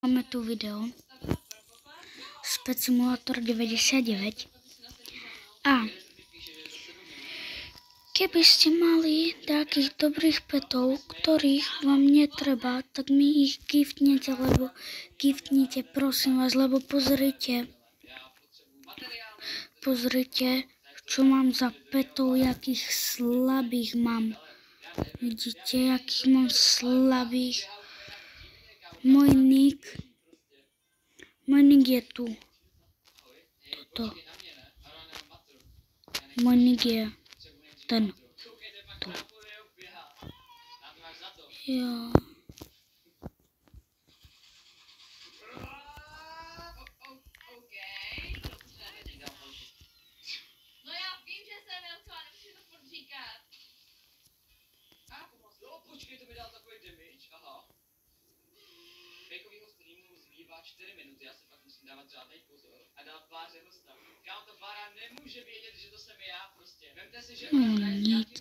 Máme tu video Pet Simulator 99 a keby ste mali takých dobrých petov, ktorých vám netreba, tak mi ich giftnete, prosím vás, lebo pozrite, čo mám za petov, jakých slabých mám. Vidíte, jakých mám slabých. Môj nick je tu. Toto. Môj nick je ten. Tu. Jo. No já vím, že jsem Velcová, nemusíš to furt říkat. Jo, počkej, to mi dal takový damage, aha. Fejkovýho streamu zbývá 4 minuty, já se fakt musím dávat řádnej pozor a dát tváře hosta. Kámo, to Bára nemůže vědět, že to jsem já prostě. Vemte si, že ona hraje s nějakým